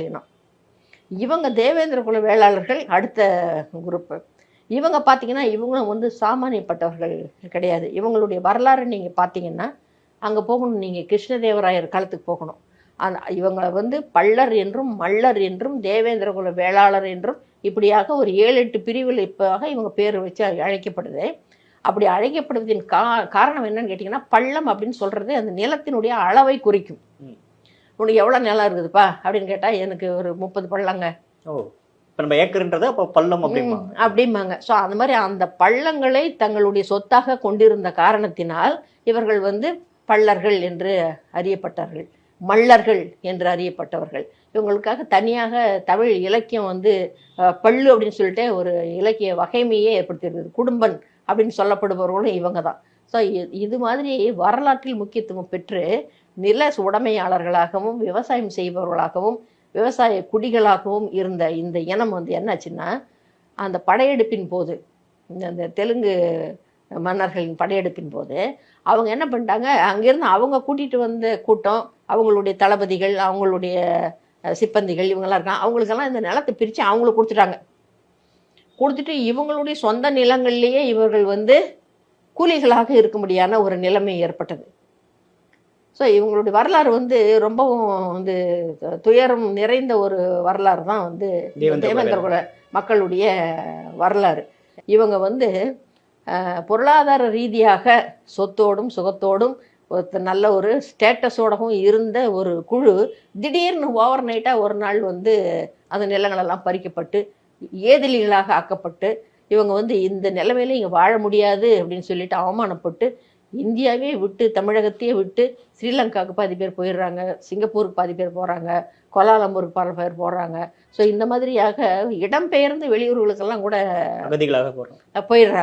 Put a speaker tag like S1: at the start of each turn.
S1: இனம். இவங்க தேவேந்திர குல வேளாளர்கள் அடுத்த குரூப்பு. இவங்க பார்த்தீங்கன்னா இவங்களும் வந்து சாமானியப்பட்டவர்கள் கிடையாது. இவங்களுடைய வரலாறு நீங்கள் பார்த்தீங்கன்னா அங்கே போகணும், நீங்கள் கிருஷ்ணதேவராயர் காலத்துக்கு போகணும். இவங்க வந்து பள்ளர் என்றும் மல்லர் என்றும் தேவேந்திர குல வேளாளர் என்றும் இப்படியாக ஒரு 7-8 பிரிவில் இப்போதாக இவங்க பேர் வச்சு அழைக்கப்படுது. அப்படி அழைக்கப்படுவதின் காரணம் என்னன்னு கேட்டிங்கன்னா, பள்ளம் அப்படின்னு சொல்கிறது அந்த நிலத்தினுடைய அளவை குறிக்கும். உனக்கு எவ்வளோ நிலம் இருக்குதுப்பா அப்படின்னு கேட்டால் எனக்கு ஒரு 30 பள்ளங்க.
S2: இப்போ நம்ம ஏக்கர்ன்றது அப்போ பள்ளம்
S1: அப்படிம்பாங்க. ஸோ அந்த மாதிரி அந்த பள்ளங்களை தங்களுடைய சொத்தாக கொண்டிருந்த காரணத்தினால் இவர்கள் வந்து பள்ளர்கள் என்று அறியப்பட்டார்கள், மல்லர்கள் என்று அறியப்பட்டவர்கள். இவங்களுக்காக தனியாக தமிழ் இலக்கியம் வந்து பள்ளு அப்படின்னு சொல்லிட்டு ஒரு இலக்கிய வகைமையே ஏற்படுத்தியிருந்தது. குடும்பன் அப்படின்னு சொல்லப்படுபவர்களும் இவங்க தான். ஸோ இது மாதிரி வரலாற்றில் முக்கியத்துவம் பெற்று நில உடைமையாளர்களாகவும் விவசாயம் செய்பவர்களாகவும் விவசாய குடிகளாகவும் இருந்த இந்த இனம் வந்து என்னாச்சுன்னா, அந்த படையெடுப்பின் போது, இந்த தெலுங்கு மன்னர்களின் படையெடுப்பின் போது அவங்க என்ன பண்ணிட்டாங்க, அங்கேருந்து அவங்க கூட்டிகிட்டு வந்த கூட்டம், அவங்களுடைய தளபதிகள், அவங்களுடைய சிப்பந்திகள் இவங்கெல்லாம் இருக்காங்க, அவங்களுக்கெல்லாம் இந்த நிலத்தை பிரித்து அவங்களுக்கு கொடுத்துட்டாங்க. கொடுத்துட்டு இவங்களுடைய சொந்த நிலங்கள்லேயே இவர்கள் வந்து கூலிகளாக இருக்கும்படியான ஒரு நிலைமை ஏற்பட்டது. ஸோ இவங்களுடைய வரலாறு வந்து ரொம்பவும் வந்து துயரம் நிறைந்த ஒரு வரலாறு தான் வந்து தேவேந்திர குல மக்களுடைய வரலாறு. இவங்க வந்து பொருளாதார ரீதியாக சொத்தோடும் சுகத்தோடும் நல்ல ஒரு ஸ்டேட்டஸோடவும் இருந்த ஒரு குழு திடீர்னு ஓவர் நைட்டாக ஒரு நாள் வந்து அந்த நிலங்களெல்லாம் பறிக்கப்பட்டு ஏதிலிகளாக ஆக்கப்பட்டு இவங்க வந்து இந்த நிலைமையில இங்கே வாழ முடியாது அப்படின்னு சொல்லிட்டு அவமானப்பட்டு இந்தியாவே விட்டு, தமிழகத்தையே விட்டு ஸ்ரீலங்காவுக்கு பாதி பேர் போயிடுறாங்க, சிங்கப்பூருக்கு பாதி பேர் போகிறாங்க, கோலாலம்பூருக்கு பல பேர் போகிறாங்க. ஸோ இந்த மாதிரியாக இடம்பெயர்ந்து வெளியூர்களுக்கெல்லாம் கூட
S2: அகதிகளாக போயிடுறாங்க.